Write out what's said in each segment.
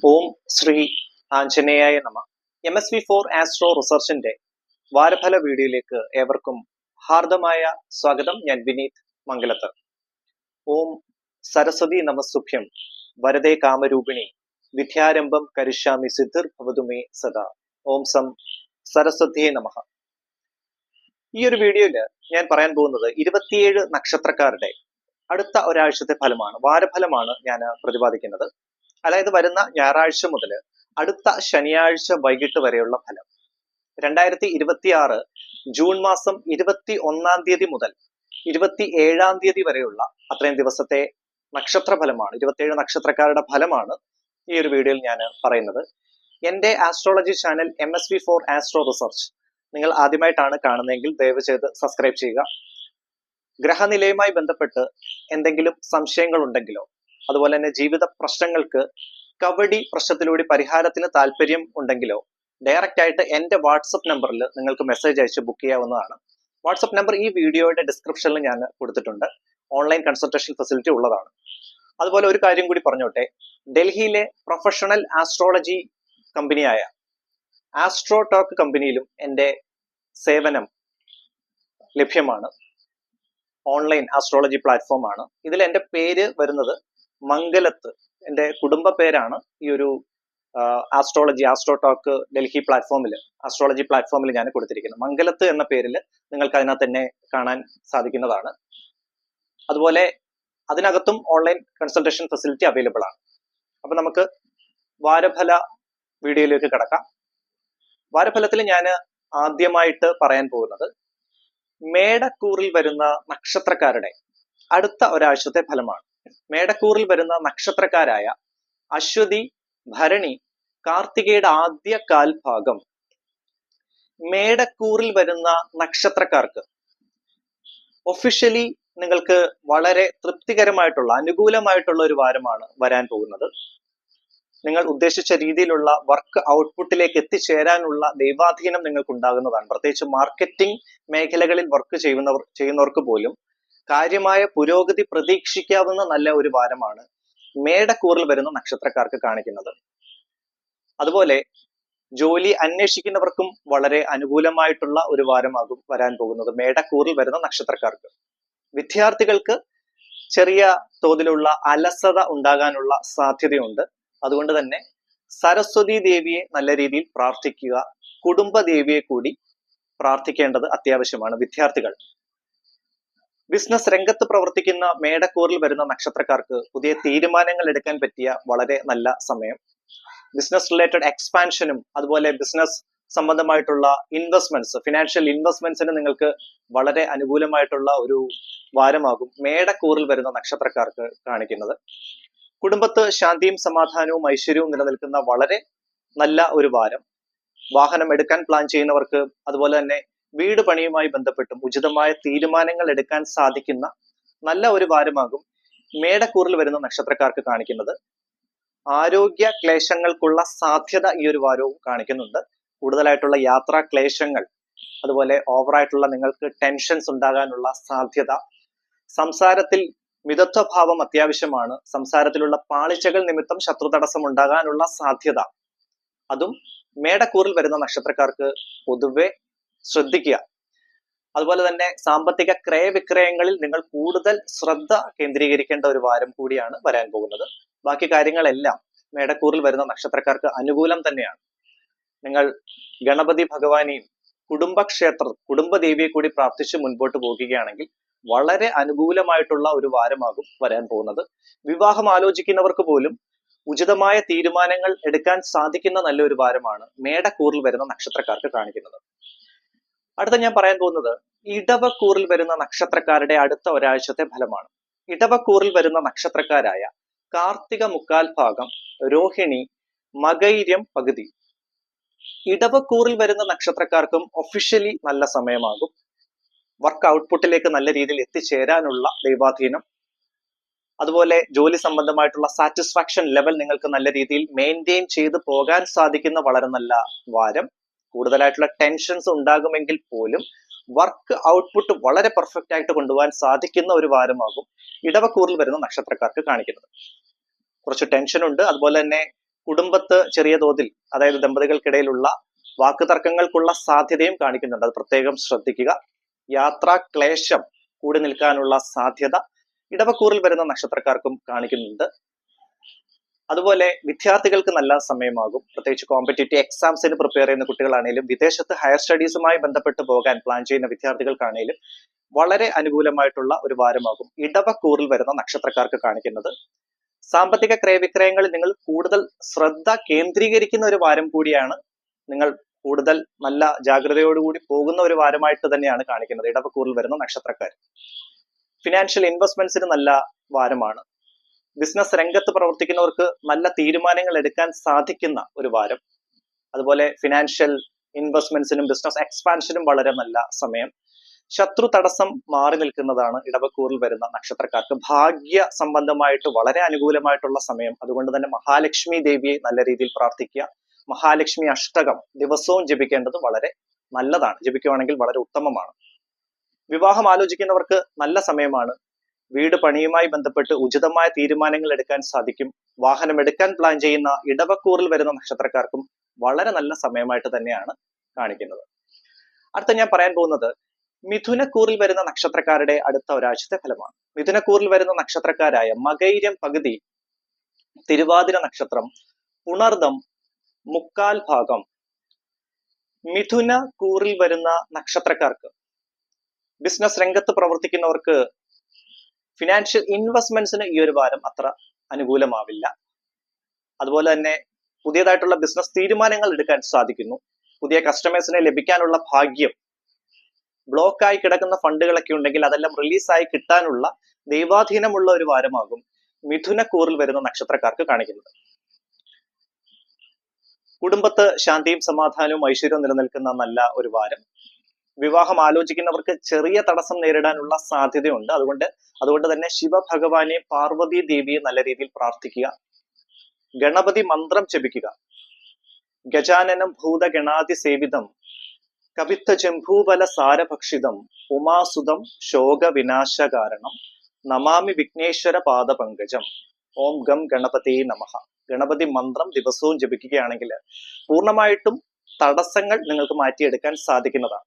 ഓം ശ്രീ ആഞ്ജനേയായ നമ. MSV4 astro റിസർച്ചിന്റെ വാരഫല വീഡിയോയിലേക്ക് ഏവർക്കും ഹാർദമായ സ്വാഗതം. ഞാൻ വിനീത് മംഗലത്ത്. ഓം സരസ്വതി നമസ്തുഭ്യം വരദേ കാമരൂപിണി വിദ്യാരംഭം കരിഷ്യാമി സിദ്ധിർ ഭവതുമേ സദാ. ഓം സം സരസ്വതിയെ നമഃ. ഈ ഒരു വീഡിയോയില് ഞാൻ പറയാൻ പോകുന്നത് 27 നക്ഷത്രക്കാരുടെ അടുത്ത ഒരാഴ്ചത്തെ ഫലമാണ്, വാരഫലമാണ് ഞാൻ പ്രതിപാദിക്കുന്നത്. അതായത് വരുന്ന ഞായറാഴ്ച മുതൽ അടുത്ത ശനിയാഴ്ച വൈകിട്ട് വരെയുള്ള ഫലം. 2026 ജൂൺ മാസം 21 തീയതി മുതൽ 27 തീയതി വരെയുള്ള അത്രയും ദിവസത്തെ നക്ഷത്ര ഫലമാണ്, 27 നക്ഷത്രക്കാരുടെ ഫലമാണ് ഈ ഒരു വീഡിയോയിൽ ഞാൻ പറയുന്നത്. എൻ്റെ astrology channel MSV4 astro research നിങ്ങൾ ആദ്യമായിട്ടാണ് കാണുന്നതെങ്കിൽ ദയവ് ചെയ്ത് സബ്സ്ക്രൈബ് ചെയ്യുക. ഗ്രഹനിലയുമായി ബന്ധപ്പെട്ട് എന്തെങ്കിലും സംശയങ്ങൾ ഉണ്ടെങ്കിലോ അതുപോലെ തന്നെ ജീവിത പ്രശ്നങ്ങൾക്ക് കബഡി പ്രശ്നത്തിലൂടെ പരിഹാരത്തിന് താല്പര്യം ഉണ്ടെങ്കിലോ ഡയറക്റ്റ് ആയിട്ട് എൻ്റെ വാട്സപ്പ് നമ്പറിൽ നിങ്ങൾക്ക് മെസ്സേജ് അയച്ച് ബുക്ക് ചെയ്യാവുന്നതാണ്. വാട്സപ്പ് നമ്പർ ഈ വീഡിയോയുടെ ഡിസ്ക്രിപ്ഷനിൽ ഞാൻ കൊടുത്തിട്ടുണ്ട്. ഓൺലൈൻ കൺസൾട്ടേഷൻ ഫെസിലിറ്റി ഉള്ളതാണ്. അതുപോലെ ഒരു കാര്യം കൂടി പറഞ്ഞോട്ടെ, ഡൽഹിയിലെ പ്രൊഫഷണൽ ആസ്ട്രോളജി കമ്പനിയായ ആസ്ട്രോ ടോക്ക് കമ്പനിയിലും എൻ്റെ സേവനം ലഭ്യമാണ്. ഓൺലൈൻ ആസ്ട്രോളജി പ്ലാറ്റ്ഫോം ആണ്. ഇതിൽ എൻ്റെ പേര് വരുന്നത് മംഗലത്ത്, എൻ്റെ കുടുംബ പേരാണ്. ഈ ഒരു ആസ്ട്രോ ടോക്ക് ഡൽഹി പ്ലാറ്റ്ഫോമിൽ, ആസ്ട്രോളജി പ്ലാറ്റ്ഫോമിൽ ഞാൻ കൊടുത്തിരിക്കുന്നത് മംഗലത്ത് എന്ന പേരിൽ നിങ്ങൾക്ക് അതിനകത്ത് തന്നെ കാണാൻ സാധിക്കുന്നതാണ്. അതുപോലെ അതിനകത്തും ഓൺലൈൻ കൺസൾട്ടേഷൻ ഫെസിലിറ്റി അവൈലബിൾ ആണ്. അപ്പൊ നമുക്ക് വാരഫല വീഡിയോയിലേക്ക് കിടക്കാം. വാരഫലത്തിൽ ഞാൻ ആദ്യമായിട്ട് പറയാൻ പോകുന്നത് മേടക്കൂറിൽ വരുന്ന നക്ഷത്രക്കാരുടെ അടുത്ത ഒരാഴ്ചത്തെ ഫലമാണ്. മേടക്കൂറിൽ വരുന്ന നക്ഷത്രക്കാരായ അശ്വതി, ഭരണി, കാർത്തികയുടെ ആദ്യ കാൽഭാഗം മേടക്കൂറിൽ വരുന്ന നക്ഷത്രക്കാർക്ക് ഒഫീഷ്യലി നിങ്ങൾക്ക് വളരെ തൃപ്തികരമായിട്ടുള്ള, അനുകൂലമായിട്ടുള്ള ഒരു വാരമാണ് വരാൻ പോകുന്നത്. നിങ്ങൾ ഉദ്ദേശിച്ച രീതിയിലുള്ള വർക്ക് ഔട്ട്പുട്ടിലേക്ക് എത്തിച്ചേരാനുള്ള ദൈവാധീനം നിങ്ങൾക്ക് ഉണ്ടാകുന്നതാണ്. പ്രത്യേകിച്ച് മാർക്കറ്റിംഗ് മേഖലകളിൽ വർക്ക് ചെയ്യുന്നവർക്ക് പോലും കാര്യമായ പുരോഗതി പ്രതീക്ഷിക്കാവുന്ന നല്ല ഒരു വാരമാണ് മേടക്കൂറിൽ വരുന്ന നക്ഷത്രക്കാർക്ക് കാണിക്കുന്നത്. അതുപോലെ ജോലി അന്വേഷിക്കുന്നവർക്കും വളരെ അനുകൂലമായിട്ടുള്ള ഒരു വാരമാകും വരാൻ പോകുന്നത് മേടക്കൂറിൽ വരുന്ന നക്ഷത്രക്കാർക്ക്. വിദ്യാർത്ഥികൾക്ക് ചെറിയ തോതിലുള്ള അലസത ഉണ്ടാകാനുള്ള സാധ്യതയുണ്ട്. അതുകൊണ്ട് തന്നെ സരസ്വതി ദേവിയെ നല്ല രീതിയിൽ പ്രാർത്ഥിക്കുക. കുടുംബ ദേവിയെ കൂടി പ്രാർത്ഥിക്കേണ്ടത് അത്യാവശ്യമാണ് വിദ്യാർത്ഥികൾ. ബിസിനസ് രംഗത്ത് പ്രവർത്തിക്കുന്ന മേടക്കൂറിൽ വരുന്ന നക്ഷത്രക്കാർക്ക് പുതിയ തീരുമാനങ്ങൾ എടുക്കാൻ പറ്റിയ വളരെ നല്ല സമയം. ബിസിനസ് റിലേറ്റഡ് എക്സ്പാൻഷനും അതുപോലെ ബിസിനസ് സംബന്ധമായിട്ടുള്ള ഇൻവെസ്റ്റ്മെന്റ്സ്, ഫിനാൻഷ്യൽ ഇൻവെസ്റ്റ്മെന്റ്സിന് നിങ്ങൾക്ക് വളരെ അനുകൂലമായിട്ടുള്ള ഒരു വാരമാകും മേടക്കൂറിൽ വരുന്ന നക്ഷത്രക്കാർക്ക് കാണിക്കുന്നത്. കുടുംബത്ത് ശാന്തിയും സമാധാനവും ഐശ്വര്യവും നിലനിൽക്കുന്ന വളരെ നല്ല ഒരു വാരം. വാഹനം എടുക്കാൻ പ്ലാൻ ചെയ്യുന്നവർക്ക്, അതുപോലെ തന്നെ വീട് പണിയുമായി ബന്ധപ്പെട്ടും ഉചിതമായ തീരുമാനങ്ങൾ എടുക്കാൻ സാധിക്കുന്ന നല്ല ഒരു വാരമാകും മേടക്കൂറിൽ വരുന്ന നക്ഷത്രക്കാർക്ക് കാണിക്കുന്നത്. ആരോഗ്യ ക്ലേശങ്ങൾക്കുള്ള സാധ്യത ഈ ഒരു വാരവും കാണിക്കുന്നുണ്ട്. കൂടുതലായിട്ടുള്ള യാത്രാ ക്ലേശങ്ങൾ, അതുപോലെ ഓവറായിട്ടുള്ള നിങ്ങൾക്ക് ടെൻഷൻസ് ഉണ്ടാകാനുള്ള സാധ്യത. സംസാരത്തിൽ മിതത്വഭാവം അത്യാവശ്യമാണ്. സംസാരത്തിലുള്ള പാളിച്ചകൾ നിമിത്തം ശത്രുതടസ്സം ഉണ്ടാകാനുള്ള സാധ്യത, അതും മേടക്കൂറിൽ വരുന്ന നക്ഷത്രക്കാർക്ക് പൊതുവെ ശ്രദ്ധിക്കുക. അതുപോലെ തന്നെ സാമ്പത്തിക ക്രയവിക്രയങ്ങളിൽ നിങ്ങൾ കൂടുതൽ ശ്രദ്ധ കേന്ദ്രീകരിക്കേണ്ട ഒരു വാരം കൂടിയാണ് വരാൻ പോകുന്നത്. ബാക്കി കാര്യങ്ങളെല്ലാം മേടക്കൂറിൽ വരുന്ന നക്ഷത്രക്കാർക്ക് അനുകൂലം തന്നെയാണ്. നിങ്ങൾ ഗണപതി ഭഗവാനെയും കുടുംബദേവിയെ കൂടി പ്രാർത്ഥിച്ച് മുൻപോട്ട് പോകുകയാണെങ്കിൽ വളരെ അനുകൂലമായിട്ടുള്ള ഒരു വാരമാകും വരാൻ പോകുന്നത്. വിവാഹം ആലോചിക്കുന്നവർക്ക് പോലും ഉചിതമായ തീരുമാനങ്ങൾ എടുക്കാൻ സാധിക്കുന്ന നല്ലൊരു വാരമാണ് മേടക്കൂറിൽ വരുന്ന നക്ഷത്രക്കാർക്ക് കാണിക്കുന്നത്. അടുത്ത ഞാൻ പറയാൻ പോകുന്നത് ഇടവക്കൂറിൽ വരുന്ന നക്ഷത്രക്കാരുടെ അടുത്ത ഒരാഴ്ചത്തെ ഫലമാണ്. ഇടവക്കൂറിൽ വരുന്ന നക്ഷത്രക്കാരായ കാർത്തിക മുക്കാൽ ഭാഗം, രോഹിണി, മകൈര്യം പകുതി. ഇടവക്കൂറിൽ വരുന്ന നക്ഷത്രക്കാർക്കും ഒഫീഷ്യലി നല്ല സമയമാകും. വർക്ക് ഔട്ട്പുട്ടിലേക്ക് നല്ല രീതിയിൽ എത്തിച്ചേരാനുള്ള ദൈവാധീനം, അതുപോലെ ജോലി സംബന്ധമായിട്ടുള്ള സാറ്റിസ്ഫാക്ഷൻ ലെവൽ നിങ്ങൾക്ക് നല്ല രീതിയിൽ മെയിൻറ്റെയിൻ ചെയ്ത് പോകാൻ സാധിക്കുന്ന വളരെ നല്ല വാരം. കൂടുതലായിട്ടുള്ള ടെൻഷൻസ് ഉണ്ടാകുമെങ്കിൽ പോലും വർക്ക് ഔട്ട്പുട്ട് വളരെ പെർഫെക്റ്റ് ആയിട്ട് കൊണ്ടുപോകാൻ സാധിക്കുന്ന ഒരു വാരമാകും ഇടവക്കൂറിൽ വരുന്ന നക്ഷത്രക്കാർക്ക് കാണിക്കുന്നത്. കുറച്ച് ടെൻഷൻ ഉണ്ട്, അതുപോലെ തന്നെ കുടുംബത്ത് ചെറിയ തോതിൽ, അതായത് ദമ്പതികൾക്കിടയിലുള്ള വാക്കുതർക്കങ്ങൾക്കുള്ള സാധ്യതയും കാണിക്കുന്നുണ്ട്. അത് പ്രത്യേകം ശ്രദ്ധിക്കുക. യാത്രാ ക്ലേശം കൂടി നിൽക്കാനുള്ള സാധ്യത ഇടവക്കൂറിൽ വരുന്ന നക്ഷത്രക്കാർക്കും കാണിക്കുന്നുണ്ട്. അതുപോലെ വിദ്യാർത്ഥികൾക്ക് നല്ല സമയമാകും. പ്രത്യേകിച്ച് കോമ്പറ്റേറ്റീവ് എക്സാംസിന് പ്രിപ്പയർ ചെയ്യുന്ന കുട്ടികളാണെങ്കിലും വിദേശത്ത് ഹയർ സ്റ്റഡീസുമായി ബന്ധപ്പെട്ട് പോകാൻ പ്ലാൻ ചെയ്യുന്ന വിദ്യാർത്ഥികൾക്കാണെങ്കിലും വളരെ അനുകൂലമായിട്ടുള്ള ഒരു വാരമാകും ഇടവക്കൂറിൽ വരുന്ന നക്ഷത്രക്കാർക്ക് കാണിക്കുന്നത്. സാമ്പത്തിക ക്രയവിക്രയങ്ങളിൽ നിങ്ങൾ കൂടുതൽ ശ്രദ്ധ കേന്ദ്രീകരിക്കുന്ന ഒരു വാരം കൂടിയാണ്. നിങ്ങൾ കൂടുതൽ നല്ല ജാഗ്രതയോടുകൂടി പോകുന്ന ഒരു വാരമായിട്ട് തന്നെയാണ് കാണിക്കുന്നത് ഇടവക്കൂറിൽ വരുന്ന നക്ഷത്രക്കാർ. ഫിനാൻഷ്യൽ ഇൻവെസ്റ്റ്മെന്റ്സിന് നല്ല വാരമാണ്. ബിസിനസ് രംഗത്ത് പ്രവർത്തിക്കുന്നവർക്ക് നല്ല തീരുമാനങ്ങൾ എടുക്കാൻ സാധിക്കുന്ന ഒരു വാരം. അതുപോലെ ഫിനാൻഷ്യൽ ഇൻവെസ്റ്റ്മെന്റ്സിനും ബിസിനസ് എക്സ്പാൻഷനും വളരെ നല്ല സമയം. ശത്രു തടസ്സം മാറി നിൽക്കുന്നതാണ് ഇടവക്കൂറിൽ വരുന്ന നക്ഷത്രക്കാർക്ക്. ഭാഗ്യ സംബന്ധമായിട്ട് വളരെ അനുകൂലമായിട്ടുള്ള സമയം. അതുകൊണ്ട് തന്നെ മഹാലക്ഷ്മി ദേവിയെ നല്ല രീതിയിൽ പ്രാർത്ഥിക്കുക. മഹാലക്ഷ്മി അഷ്ടകം ദിവസവും ജപിക്കേണ്ടത് വളരെ നല്ലതാണ്. ജപിക്കുകയാണെങ്കിൽ വളരെ ഉത്തമമാണ്. വിവാഹം ആലോചിക്കുന്നവർക്ക് നല്ല സമയമാണ്. വീട് പണിയുമായി ബന്ധപ്പെട്ട് ഉചിതമായ തീരുമാനങ്ങൾ എടുക്കാൻ സാധിക്കും. വാഹനം എടുക്കാൻ പ്ലാൻ ചെയ്യുന്ന ഇടവക്കൂറിൽ വരുന്ന നക്ഷത്രക്കാർക്കും വളരെ നല്ല സമയമായിട്ട് തന്നെയാണ് കാണിക്കുന്നത്. അടുത്ത ഞാൻ പറയാൻ പോകുന്നത് മിഥുനക്കൂറിൽ വരുന്ന നക്ഷത്രക്കാരുടെ അടുത്ത ഒരാഴ്ചത്തെ ഫലമാണ്. മിഥുനക്കൂറിൽ വരുന്ന നക്ഷത്രക്കാരായ മകൈരം പകുതി, തിരുവാതിര നക്ഷത്രം, പുണർദം മുക്കാൽ ഭാഗം, മിഥുന കൂറിൽ വരുന്ന നക്ഷത്രക്കാർക്ക് ബിസിനസ് രംഗത്ത് പ്രവർത്തിക്കുന്നവർക്ക് ഫിനാൻഷ്യൽ ഇൻവെസ്റ്റ്മെന്റ്സിന് ഈ ഒരു വാരം അത്ര അനുകൂലമാവില്ല. അതുപോലെ തന്നെ പുതിയതായിട്ടുള്ള ബിസിനസ് തീരുമാനങ്ങൾ എടുക്കാൻ സാധിക്കുന്നു. പുതിയ കസ്റ്റമേഴ്സിനെ ലഭിക്കാനുള്ള ഭാഗ്യം, ബ്ലോക്കായി കിടക്കുന്ന ഫണ്ടുകളൊക്കെ ഉണ്ടെങ്കിൽ അതെല്ലാം റിലീസായി കിട്ടാനുള്ള ദൈവാധീനമുള്ള ഒരു വാരമാകും മിഥുനക്കൂറിൽ വരുന്ന നക്ഷത്രക്കാർക്ക് കാണിക്കുന്നത്. കുടുംബത്ത് ശാന്തിയും സമാധാനവും ഐശ്വര്യവും നിലനിൽക്കുന്ന നല്ല ഒരു വാരം. വിവാഹം ആലോചിക്കുന്നവർക്ക് ചെറിയ തടസ്സം നേരിടാനുള്ള സാധ്യതയുണ്ട്. അതുകൊണ്ട് തന്നെ ശിവഭഗവാനെയും പാർവതി ദേവിയെ നല്ല രീതിയിൽ പ്രാർത്ഥിക്കുക. ഗണപതി മന്ത്രം ജപിക്കുക. ഗജാനനം ഭൂതഗണാതി സേവിതം കവിത്ത ജംഭൂബല സാരഭക്ഷിതം ഉമാസുതം ശോക വിനാശകാരണം നമാമി വിഘ്നേശ്വര പാദപങ്കജം ഓം ഗം ഗണപതി നമഃ. ഗണപതി മന്ത്രം ദിവസവും ജപിക്കുകയാണെങ്കിൽ പൂർണ്ണമായിട്ടും തടസ്സങ്ങൾ നിങ്ങൾക്ക് മാറ്റിയെടുക്കാൻ സാധിക്കുന്നതാണ്.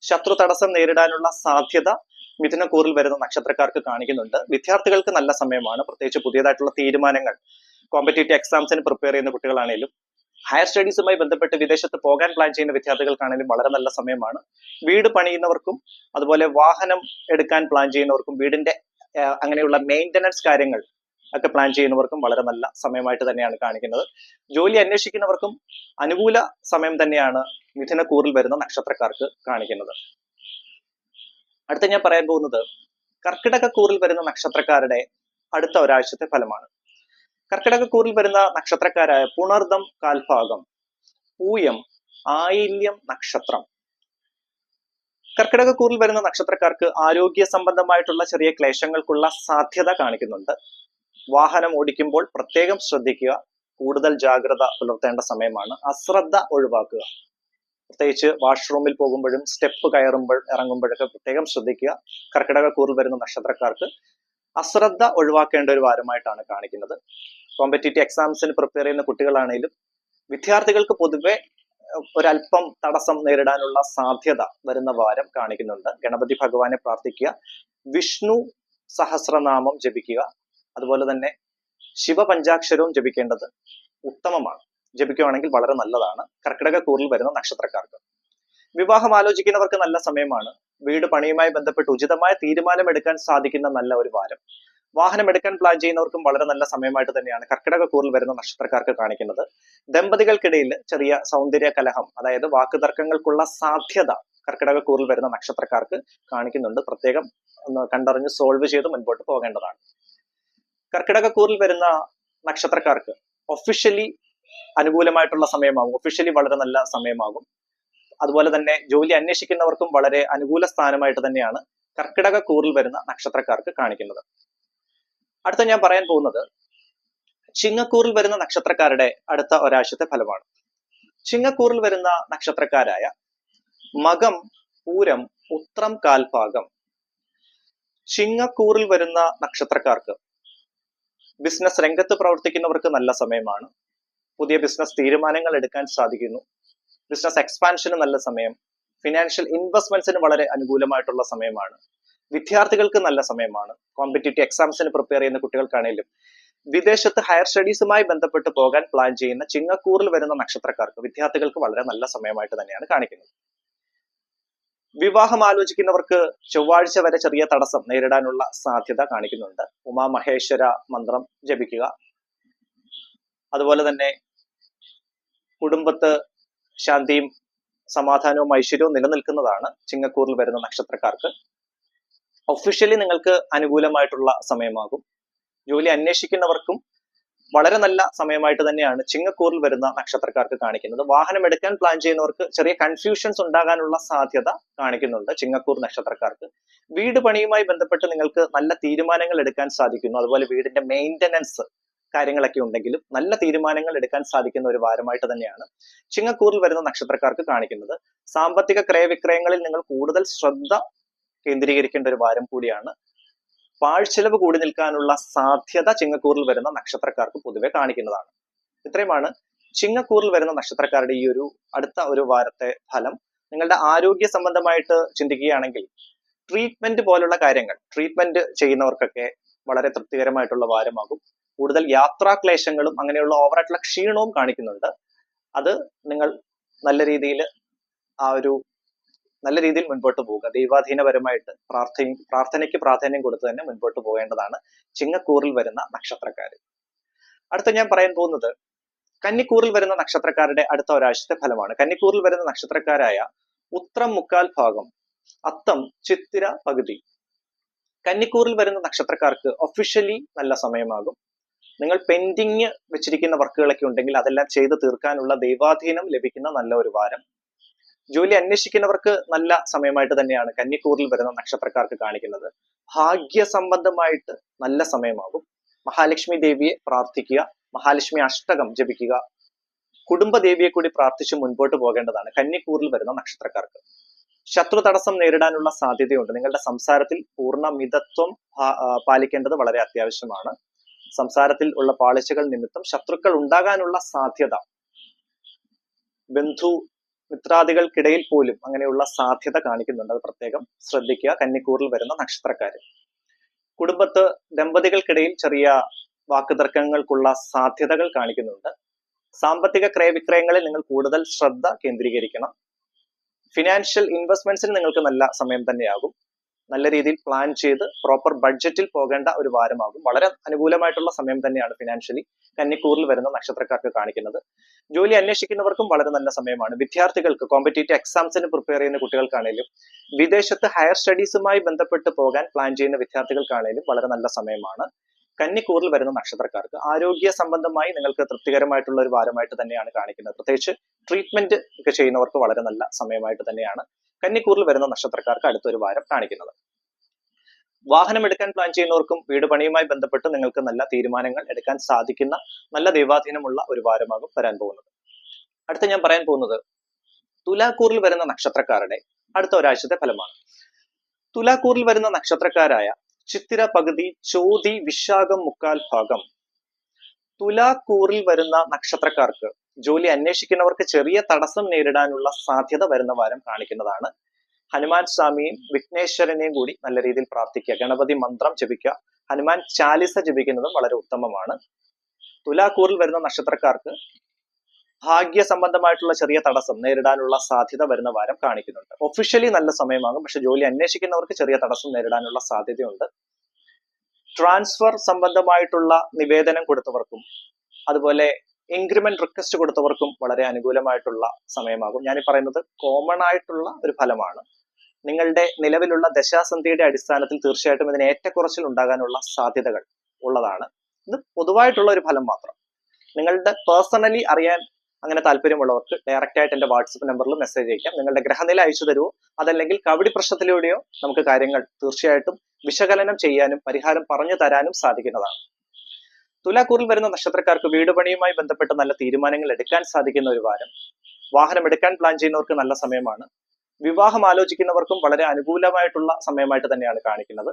ശത്രു തടസ്സം നേരിടാനുള്ള സാധ്യത മിഥുനക്കൂറിൽ വരുന്ന നക്ഷത്രക്കാർക്ക് കാണിക്കുന്നുണ്ട്. വിദ്യാർത്ഥികൾക്ക് നല്ല സമയമാണ്. പ്രത്യേകിച്ച് പുതിയതായിട്ടുള്ള തീരുമാനങ്ങൾ, കോമ്പറ്റേറ്റീവ് എക്സാംസിന് പ്രിപ്പയർ ചെയ്യുന്ന കുട്ടികളാണെങ്കിലും ഹയർ സ്റ്റഡീസുമായി ബന്ധപ്പെട്ട് വിദേശത്ത് പോകാൻ പ്ലാൻ ചെയ്യുന്ന വിദ്യാർത്ഥികൾക്കാണെങ്കിലും വളരെ നല്ല സമയമാണ്. വീട് പണിയുന്നവർക്കും അതുപോലെ വാഹനം എടുക്കാൻ പ്ലാൻ ചെയ്യുന്നവർക്കും വീടിന്റെ അങ്ങനെയുള്ള മെയിൻ്റനൻസ് കാര്യങ്ങൾ ഒക്കെ പ്ലാൻ ചെയ്യുന്നവർക്കും വളരെ നല്ല സമയമായിട്ട് തന്നെയാണ് കാണിക്കുന്നത്. ജോലി അന്വേഷിക്കുന്നവർക്കും അനുകൂല സമയം തന്നെയാണ് മിഥുനക്കൂറിൽ വരുന്ന നക്ഷത്രക്കാർക്ക് കാണിക്കുന്നത്. അടുത്ത ഞാൻ പറയാൻ പോകുന്നത് കർക്കിടകക്കൂറിൽ വരുന്ന നക്ഷത്രക്കാരുടെ അടുത്ത ഒരാഴ്ചത്തെ ഫലമാണ്. കർക്കിടകക്കൂറിൽ വരുന്ന നക്ഷത്രക്കാരായ പുണർദം കാൽഭാഗം, പൂയം, ആയില്യം നക്ഷത്രം. കർക്കിടകക്കൂറിൽ വരുന്ന നക്ഷത്രക്കാർക്ക് ആരോഗ്യ സംബന്ധമായിട്ടുള്ള ചെറിയ ക്ലേശങ്ങൾക്കുള്ള സാധ്യത കാണിക്കുന്നുണ്ട്. വാഹനം ഓടിക്കുമ്പോൾ പ്രത്യേകം ശ്രദ്ധിക്കുക. കൂടുതൽ ജാഗ്രത പുലർത്തേണ്ട സമയമാണ്. അശ്രദ്ധ ഒഴിവാക്കുക. പ്രത്യേകിച്ച് വാഷ്റൂമിൽ പോകുമ്പോഴും സ്റ്റെപ്പ് ഇറങ്ങുമ്പോഴൊക്കെ പ്രത്യേകം ശ്രദ്ധിക്കുക. കർക്കിടകക്കൂറിൽ വരുന്ന നക്ഷത്രക്കാർക്ക് അശ്രദ്ധ ഒഴിവാക്കേണ്ട ഒരു വാരമായിട്ടാണ് കാണിക്കുന്നത്. കോമ്പറ്റേറ്റീവ് എക്സാംസിന് പ്രിപ്പയർ ചെയ്യുന്ന കുട്ടികളാണെങ്കിലും വിദ്യാർത്ഥികൾക്ക് പൊതുവെ ഒരല്പം തടസ്സം നേരിടാനുള്ള സാധ്യത വരുന്ന വാരം കാണിക്കുന്നുണ്ട്. ഗണപതി ഭഗവാനെ പ്രാർത്ഥിക്കുക. വിഷ്ണു സഹസ്രനാമം ജപിക്കുക. അതുപോലെ തന്നെ ശിവപഞ്ചാക്ഷരവും ജപിക്കേണ്ടത് ഉത്തമമാണ്. ജപിക്കുകയാണെങ്കിൽ വളരെ നല്ലതാണ് കർക്കിടകക്കൂറിൽ വരുന്ന നക്ഷത്രക്കാർക്ക്. വിവാഹം ആലോചിക്കുന്നവർക്ക് നല്ല സമയമാണ്. വീട് പണിയുമായി ബന്ധപ്പെട്ട് ഉചിതമായ തീരുമാനം എടുക്കാൻ സാധിക്കുന്ന നല്ല ഒരു വാരം. വാഹനം എടുക്കാൻ പ്ലാൻ ചെയ്യുന്നവർക്കും വളരെ നല്ല സമയമായിട്ട് തന്നെയാണ് കർക്കിടകക്കൂറിൽ വരുന്ന നക്ഷത്രക്കാർക്ക് കാണിക്കുന്നത്. ദമ്പതികൾക്കിടയിൽ ചെറിയ സൗന്ദര്യ കലഹം, അതായത് വാക്കുതർക്കങ്ങൾക്കുള്ള സാധ്യത കർക്കിടകക്കൂറിൽ വരുന്ന നക്ഷത്രക്കാർക്ക് കാണിക്കുന്നുണ്ട്. പ്രത്യേകം ഒന്ന് കണ്ടറിഞ്ഞ് സോൾവ് ചെയ്ത് മുൻപോട്ട് പോകേണ്ടതാണ്. കർക്കിടകക്കൂറിൽ വരുന്ന നക്ഷത്രക്കാർക്ക് ഒഫീഷ്യലി അനുകൂലമായിട്ടുള്ള സമയമാകും. ഒഫീഷ്യലി വളരെ നല്ല സമയമാകും. അതുപോലെ തന്നെ ജോലി അന്വേഷിക്കുന്നവർക്കും വളരെ അനുകൂല സ്ഥാനമായിട്ട് തന്നെയാണ് കർക്കിടകക്കൂറിൽ വരുന്ന നക്ഷത്രക്കാർക്ക് കാണിക്കുന്നത്. അടുത്ത ഞാൻ പറയാൻ പോകുന്നത് ചിങ്ങക്കൂറിൽ വരുന്ന നക്ഷത്രക്കാരുടെ അടുത്ത ഒരാഴ്ചത്തെ ഫലമാണ്. ചിങ്ങക്കൂറിൽ വരുന്ന നക്ഷത്രക്കാരായ മകം, പൂരം, ഉത്രം കാൽഭാഗം. ചിങ്ങക്കൂറിൽ വരുന്ന നക്ഷത്രക്കാർക്ക് ബിസിനസ് രംഗത്ത് പ്രവർത്തിക്കുന്നവർക്ക് നല്ല സമയമാണ്. പുതിയ ബിസിനസ് തീരുമാനങ്ങൾ എടുക്കാൻ സാധിക്കുന്നു. ബിസിനസ് എക്സ്പാൻഷന് നല്ല സമയം. ഫിനാൻഷ്യൽ ഇൻവെസ്റ്റ്മെന്റ്സിന് വളരെ അനുകൂലമായിട്ടുള്ള സമയമാണ്. വിദ്യാർത്ഥികൾക്ക് നല്ല സമയമാണ്. കോമ്പറ്റേറ്റീവ് എക്സാംസിന് പ്രിപ്പയർ ചെയ്യുന്ന കുട്ടികൾക്കാണെങ്കിലും വിദേശത്ത് ഹയർ സ്റ്റഡീസുമായി ബന്ധപ്പെട്ട് പോകാൻ പ്ലാൻ ചെയ്യുന്ന ചിങ്ങക്കൂറിൽ വരുന്ന നക്ഷത്രക്കാർക്ക്, വിദ്യാർത്ഥികൾക്ക് വളരെ നല്ല സമയമായിട്ട് തന്നെയാണ് കാണിക്കുന്നത്. വിവാഹം ആലോചിക്കുന്നവർക്ക് ചൊവ്വാഴ്ച വരെ ചെറിയ തടസ്സം നേരിടാനുള്ള സാധ്യത കാണിക്കുന്നുണ്ട്. ഉമാമഹേശ്വര മന്ത്രം ജപിക്കുക. അതുപോലെ തന്നെ കുടുംബത്ത് ശാന്തിയും സമാധാനവും ഐശ്വര്യവും നിലനിൽക്കുന്നതാണ് ചിങ്ങക്കൂറിൽ വരുന്ന നക്ഷത്രക്കാർക്ക്. ഒഫീഷ്യലി നിങ്ങൾക്ക് അനുകൂലമായിട്ടുള്ള സമയമാകും. ജോലി അന്വേഷിക്കുന്നവർക്കും വളരെ നല്ല സമയമായിട്ട് തന്നെയാണ് ചിങ്ങക്കൂറിൽ വരുന്ന നക്ഷത്രക്കാർക്ക് കാണിക്കുന്നത്. വാഹനം എടുക്കാൻ പ്ലാൻ ചെയ്യുന്നവർക്ക് ചെറിയ കൺഫ്യൂഷൻസ് ഉണ്ടാകാനുള്ള സാധ്യത കാണിക്കുന്നുണ്ട് ചിങ്ങക്കൂർ നക്ഷത്രക്കാർക്ക്. വീട് പണിയുമായി ബന്ധപ്പെട്ട് നിങ്ങൾക്ക് നല്ല തീരുമാനങ്ങൾ എടുക്കാൻ സാധിക്കുന്നു. അതുപോലെ വീടിന്റെ മെയിൻ്റനൻസ് കാര്യങ്ങളൊക്കെ ഉണ്ടെങ്കിലും നല്ല തീരുമാനങ്ങൾ എടുക്കാൻ സാധിക്കുന്ന ഒരു വാരമായിട്ട് തന്നെയാണ് ചിങ്ങക്കൂറിൽ വരുന്ന നക്ഷത്രക്കാർക്ക് കാണിക്കുന്നത്. സാമ്പത്തിക ക്രയവിക്രയങ്ങളിൽ നിങ്ങൾ കൂടുതൽ ശ്രദ്ധ കേന്ദ്രീകരിക്കേണ്ട ഒരു വാരം കൂടിയാണ്. പാഴ്ചെലവ് കൂടി നിൽക്കാനുള്ള സാധ്യത ചിങ്ങക്കൂറിൽ വരുന്ന നക്ഷത്രക്കാർക്ക് പൊതുവെ കാണിക്കുന്നതാണ്. ഇത്രയുമാണ് ചിങ്ങക്കൂറിൽ വരുന്ന നക്ഷത്രക്കാരുടെ ഈ ഒരു അടുത്ത ഒരു വാരത്തെ ഫലം. നിങ്ങളുടെ ആരോഗ്യ സംബന്ധമായിട്ട് ചിന്തിക്കുകയാണെങ്കിൽ ട്രീറ്റ്മെന്റ് പോലുള്ള കാര്യങ്ങൾ, ട്രീറ്റ്മെന്റ് ചെയ്യുന്നവർക്കൊക്കെ വളരെ തൃപ്തികരമായിട്ടുള്ള വാരമാകും. കൂടുതൽ യാത്രാക്ലേശങ്ങളും അങ്ങനെയുള്ള ഓവറായിട്ടുള്ള ക്ഷീണവും കാണിക്കുന്നുണ്ട്. അത് നിങ്ങൾ നല്ല രീതിയിൽ മുൻപോട്ട് പോവുക. ദൈവാധീനപരമായിട്ട് പ്രാർത്ഥനയ്ക്ക് പ്രാധാന്യം കൊടുത്ത് തന്നെ മുൻപോട്ട് പോകേണ്ടതാണ് ചിങ്ങക്കൂറിൽ വരുന്ന നക്ഷത്രക്കാർ. അടുത്ത ഞാൻ പറയാൻ പോകുന്നത് കന്നിക്കൂറിൽ വരുന്ന നക്ഷത്രക്കാരുടെ അടുത്ത ഒരാഴ്ചത്തെ ഫലമാണ്. കന്നിക്കൂറിൽ വരുന്ന നക്ഷത്രക്കാരായ ഉത്രം മുക്കാൽ ഭാഗം, അത്തം, ചിത്തിര പകുതി. കന്നിക്കൂറിൽ വരുന്ന നക്ഷത്രക്കാർക്ക് ഒഫീഷ്യലി നല്ല സമയമാകും. നിങ്ങൾ പെൻഡിങ് വെച്ചിരിക്കുന്ന വർക്കുകളൊക്കെ ഉണ്ടെങ്കിൽ അതെല്ലാം ചെയ്ത് തീർക്കാനുള്ള ദൈവാധീനം ലഭിക്കുന്ന നല്ല ഒരു വാരം. ജോലി അന്വേഷിക്കുന്നവർക്ക് നല്ല സമയമായിട്ട് തന്നെയാണ് കന്നിക്കൂറിൽ വരുന്ന നക്ഷത്രക്കാർക്ക് കാണിക്കുന്നത്. ഭാഗ്യ സംബന്ധമായിട്ട് നല്ല സമയമാകും. മഹാലക്ഷ്മി ദേവിയെ പ്രാർത്ഥിക്കുക, മഹാലക്ഷ്മി അഷ്ടകം ജപിക്കുക, കുടുംബദേവിയെ കൂടി പ്രാർത്ഥിച്ച് മുൻപോട്ട് പോകേണ്ടതാണ് കന്നിക്കൂറിൽ വരുന്ന നക്ഷത്രക്കാർക്ക്. ശത്രു തടസ്സം നേരിടാനുള്ള സാധ്യതയുണ്ട്. നിങ്ങളുടെ സംസാരത്തിൽ പൂർണ്ണ മിതത്വം പാലിക്കേണ്ടത് വളരെ അത്യാവശ്യമാണ്. സംസാരത്തിൽ ഉള്ള പാളിച്ചകൾ നിമിത്തം ശത്രുക്കൾ ഉണ്ടാകാനുള്ള സാധ്യത, ബന്ധു മിത്രാദികൾക്കിടയിൽ പോലും അങ്ങനെയുള്ള സാധ്യത കാണിക്കുന്നുണ്ട്. അത് പ്രത്യേകം ശ്രദ്ധിക്കുക കന്നിക്കൂറിൽ വരുന്ന നക്ഷത്രക്കാര്. കുടുംബത്ത് ദമ്പതികൾക്കിടയിൽ ചെറിയ വാക്കുതർക്കങ്ങൾക്കുള്ള സാധ്യതകൾ കാണിക്കുന്നുണ്ട്. സാമ്പത്തിക ക്രയവിക്രയങ്ങളിൽ നിങ്ങൾ കൂടുതൽ ശ്രദ്ധ കേന്ദ്രീകരിക്കണം. ഫിനാൻഷ്യൽ ഇൻവെസ്റ്റ്മെന്റ്സിന് നിങ്ങൾക്ക് നല്ല സമയം തന്നെയാകും. നല്ല രീതിയിൽ പ്ലാൻ ചെയ്ത് പ്രോപ്പർ ബഡ്ജറ്റിൽ പോകേണ്ട ഒരു വാരമാകും. വളരെ അനുകൂലമായിട്ടുള്ള സമയം തന്നെയാണ് ഫിനാൻഷ്യലി കന്നിക്കൂറിൽ വരുന്ന നക്ഷത്രക്കാർക്ക് കാണിക്കുന്നത്. ജോലി അന്വേഷിക്കുന്നവർക്കും വളരെ നല്ല സമയമാണ്. വിദ്യാർത്ഥികൾക്ക്, കോമ്പറ്റേറ്റീവ് എക്സാംസിന് പ്രിപ്പയർ ചെയ്യുന്ന കുട്ടികൾക്കാണെങ്കിലും വിദേശത്ത് ഹയർ സ്റ്റഡീസുമായി ബന്ധപ്പെട്ട് പോകാൻ പ്ലാൻ ചെയ്യുന്ന വിദ്യാർത്ഥികൾക്കാണെങ്കിലും വളരെ നല്ല സമയമാണ്. കന്നിക്കൂറിൽ വരുന്ന നക്ഷത്രക്കാർക്ക് ആരോഗ്യ സംബന്ധമായി നിങ്ങൾക്ക് തൃപ്തികരമായിട്ടുള്ള ഒരു വാരമായിട്ട് തന്നെയാണ് കാണിക്കുന്നത്. പ്രത്യേകിച്ച് ട്രീറ്റ്മെന്റ് ഒക്കെ ചെയ്യുന്നവർക്ക് വളരെ നല്ല സമയമായിട്ട് തന്നെയാണ് കന്നിക്കൂറിൽ വരുന്ന നക്ഷത്രക്കാർക്ക് അടുത്തൊരു വാരം കാണിക്കുന്നത്. വാഹനം എടുക്കാൻ പ്ലാൻ ചെയ്യുന്നവർക്കും വീട് പണിയുമായി ബന്ധപ്പെട്ട് നിങ്ങൾക്ക് നല്ല തീരുമാനങ്ങൾ എടുക്കാൻ സാധിക്കുന്ന നല്ല ദൈവാധീനമുള്ള ഒരു വാരമാകും വരാൻ പോകുന്നത്. അടുത്ത ഞാൻ പറയാൻ പോകുന്നത് തുലാക്കൂറിൽ വരുന്ന നക്ഷത്രക്കാരുടെ അടുത്ത ഒരാഴ്ചത്തെ ഫലമാണ്. തുലാക്കൂറിൽ വരുന്ന നക്ഷത്രക്കാരായ ചിത്തിര പകുതി, ചോതി, വിശാഖം മുക്കാൽ ഭാഗം. തുലാക്കൂറിൽ വരുന്ന നക്ഷത്രക്കാർക്ക് ജോലി അന്വേഷിക്കുന്നവർക്ക് ചെറിയ തടസ്സം നേരിടാനുള്ള സാധ്യത വരുന്ന വാരം കാണിക്കുന്നതാണ്. ഹനുമാൻ സ്വാമിയും വിഘ്നേശ്വരനെയും കൂടി നല്ല രീതിയിൽ പ്രാർത്ഥിക്കുക, ഗണപതി മന്ത്രം ജപിക്കുക, ഹനുമാൻ ചാലിസ ജപിക്കുന്നതും വളരെ ഉത്തമമാണ്. തുലാക്കൂറിൽ വരുന്ന നക്ഷത്രക്കാർക്ക് ഭാഗ്യ സംബന്ധമായിട്ടുള്ള ചെറിയ തടസ്സം നേരിടാനുള്ള സാധ്യത വരുന്ന വാരം കാണിക്കുന്നുണ്ട്. ഒഫീഷ്യലി നല്ല സമയമാകും, പക്ഷെ ജോലി അന്വേഷിക്കുന്നവർക്ക് ചെറിയ തടസ്സം നേരിടാനുള്ള സാധ്യതയുണ്ട്. ട്രാൻസ്ഫർ സംബന്ധമായിട്ടുള്ള നിവേദനം കൊടുത്തവർക്കും അതുപോലെ ഇൻക്രിമെന്റ് റിക്വസ്റ്റ് കൊടുത്തവർക്കും വളരെ അനുകൂലമായിട്ടുള്ള സമയമാകും. ഞാൻ ഈ പറയുന്നത് കോമൺ ആയിട്ടുള്ള ഒരു ഫലമാണ്. നിങ്ങളുടെ നിലവിലുള്ള ദശാസന്ധിയുടെ അടിസ്ഥാനത്തിൽ തീർച്ചയായിട്ടും ഇതിന് ഏറ്റക്കുറച്ചിൽ ഉണ്ടാകാനുള്ള സാധ്യതകൾ ഉള്ളതാണ്. ഇത് പൊതുവായിട്ടുള്ള ഒരു ഫലം മാത്രം. നിങ്ങളുടെ പേഴ്സണലി അറിയാൻ അങ്ങനെ താല്പര്യമുള്ളവർക്ക് ഡയറക്റ്റ് ആയിട്ട് എന്റെ വാട്സപ്പ് നമ്പറിൽ മെസ്സേജ് അയക്കാം. നിങ്ങളുടെ ഗ്രഹനില അയച്ചു തരുമോ, അതല്ലെങ്കിൽ കവടി പ്രശ്നത്തിലൂടെയോ നമുക്ക് കാര്യങ്ങൾ തീർച്ചയായിട്ടും വിശകലനം ചെയ്യാനും പരിഹാരം പറഞ്ഞു തരാനും സാധിക്കുന്നതാണ്. തുലാക്കൂറിൽ വരുന്ന നക്ഷത്രക്കാർക്ക് വീട് പണിയുമായി ബന്ധപ്പെട്ട് നല്ല തീരുമാനങ്ങൾ എടുക്കാൻ സാധിക്കുന്ന ഒരു വാരം. വാഹനം എടുക്കാൻ പ്ലാൻ ചെയ്യുന്നവർക്ക് നല്ല സമയമാണ്. വിവാഹം ആലോചിക്കുന്നവർക്കും വളരെ അനുകൂലമായിട്ടുള്ള സമയമായിട്ട് തന്നെയാണ് കാണിക്കുന്നത്.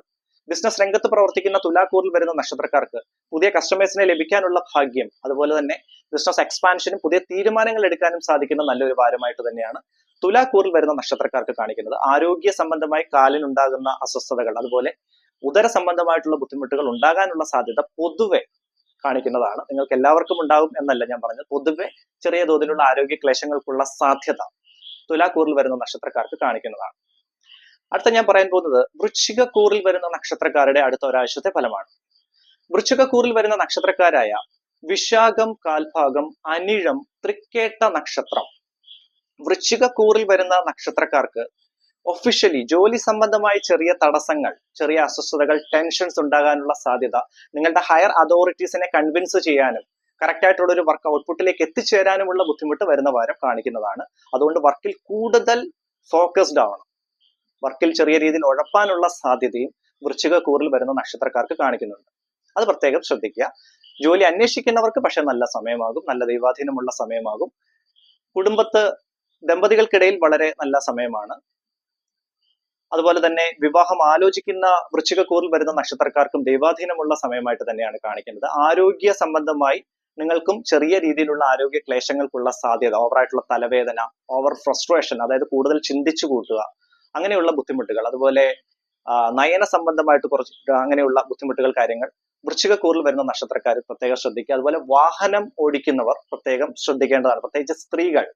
ബിസിനസ് രംഗത്ത് പ്രവർത്തിക്കുന്ന തുലാക്കൂറിൽ വരുന്ന നക്ഷത്രക്കാർക്ക് പുതിയ കസ്റ്റമേഴ്സിനെ ലഭിക്കാനുള്ള ഭാഗ്യം, അതുപോലെ തന്നെ ബിസിനസ് എക്സ്പാൻഷനും പുതിയ തീരുമാനങ്ങൾ എടുക്കാനും സാധിക്കുന്ന നല്ലൊരു വാരമായിട്ട് തന്നെയാണ് തുലാക്കൂറിൽ വരുന്ന നക്ഷത്രക്കാർക്ക് കാണിക്കുന്നത്. ആരോഗ്യ സംബന്ധമായി കാലിനുണ്ടാകുന്ന അസ്വസ്ഥതകൾ, അതുപോലെ ഉദര സംബന്ധമായിട്ടുള്ള ബുദ്ധിമുട്ടുകൾ ഉണ്ടാകാനുള്ള സാധ്യത പൊതുവെ കാണിക്കുന്നതാണ്. നിങ്ങൾക്ക് എല്ലാവർക്കും ഉണ്ടാകും എന്നല്ല ഞാൻ പറഞ്ഞത്, പൊതുവെ ചെറിയ തോതിലുള്ള ആരോഗ്യ ക്ലേശങ്ങൾക്കുള്ള സാധ്യത തുലാക്കൂറിൽ വരുന്ന നക്ഷത്രക്കാർക്ക് കാണിക്കുന്നതാണ്. അടുത്ത ഞാൻ പറയാൻ പോകുന്നത് വൃശ്ചികക്കൂറിൽ വരുന്ന നക്ഷത്രക്കാരുടെ അടുത്ത ഒരാഴ്ചത്തെ ഫലമാണ്. വൃശ്ചികക്കൂറിൽ വരുന്ന നക്ഷത്രക്കാരായ വിശാഖം, കാൽഭാഗം, അനിഴം, തൃക്കേട്ട നക്ഷത്രം, വൃശ്ചികക്കൂറിൽ വരുന്ന നക്ഷത്രക്കാർക്ക് ഒഫീഷ്യലി ജോലി സംബന്ധമായി ചെറിയ തടസ്സങ്ങൾ, ചെറിയ അസ്വസ്ഥതകൾ, ടെൻഷൻസ് ഉണ്ടാകാനുള്ള സാധ്യത, നിങ്ങളുടെ ഹയർ അതോറിറ്റീസിനെ കൺവിൻസ് ചെയ്യാനും കറക്റ്റ് ആയിട്ടുള്ള ഒരു വർക്ക് ഔട്ട്പുട്ടിലേക്ക് എത്തിച്ചേരാനുമുള്ള ബുദ്ധിമുട്ട് വരുന്ന വാരം കാണിക്കുന്നതാണ്. അതുകൊണ്ട് വർക്കിൽ കൂടുതൽ ഫോക്കസ്ഡ് ആവണം. വർക്കിൽ ചെറിയ രീതിയിൽ ഉഴപ്പാനുള്ള സാധ്യതയും വൃശ്ചികക്കൂറിൽ വരുന്ന നക്ഷത്രക്കാർക്ക് കാണിക്കുന്നുണ്ട്. അത് പ്രത്യേകം ശ്രദ്ധിക്കുക. ജോലി അന്വേഷിക്കുന്നവർക്ക് പക്ഷെ നല്ല സമയമാകും, നല്ല ദൈവാധീനമുള്ള സമയമാകും. കുടുംബത്ത് ദമ്പതികൾക്കിടയിൽ വളരെ നല്ല സമയമാണ്. അതുപോലെ തന്നെ വിവാഹം ആലോചിക്കുന്ന വൃശ്ചികക്കൂറിൽ വരുന്ന നക്ഷത്രക്കാർക്കും ദൈവാധീനമുള്ള സമയമായിട്ട് തന്നെയാണ് കാണിക്കുന്നത്. ആരോഗ്യ സംബന്ധമായി നിങ്ങൾക്കും ചെറിയ രീതിയിലുള്ള ആരോഗ്യ ക്ലേശങ്ങൾക്കുള്ള സാധ്യത, ഓവറായിട്ടുള്ള തലവേദന, ഓവർ ഫ്രസ്ട്രേഷൻ, അതായത് കൂടുതൽ ചിന്തിച്ചു കൂട്ടുക, അങ്ങനെയുള്ള ബുദ്ധിമുട്ടുകൾ, അതുപോലെ നയന സംബന്ധമായിട്ട് കുറച്ച് അങ്ങനെയുള്ള ബുദ്ധിമുട്ടുകൾ, കാര്യങ്ങൾ വൃശ്ചികക്കൂറിൽ വരുന്ന നക്ഷത്രക്കാർ പ്രത്യേകം ശ്രദ്ധിക്കുക. അതുപോലെ വാഹനം ഓടിക്കുന്നവർ പ്രത്യേകം ശ്രദ്ധിക്കേണ്ടതാണ്. പ്രത്യേകിച്ച് സ്ത്രീകൾ,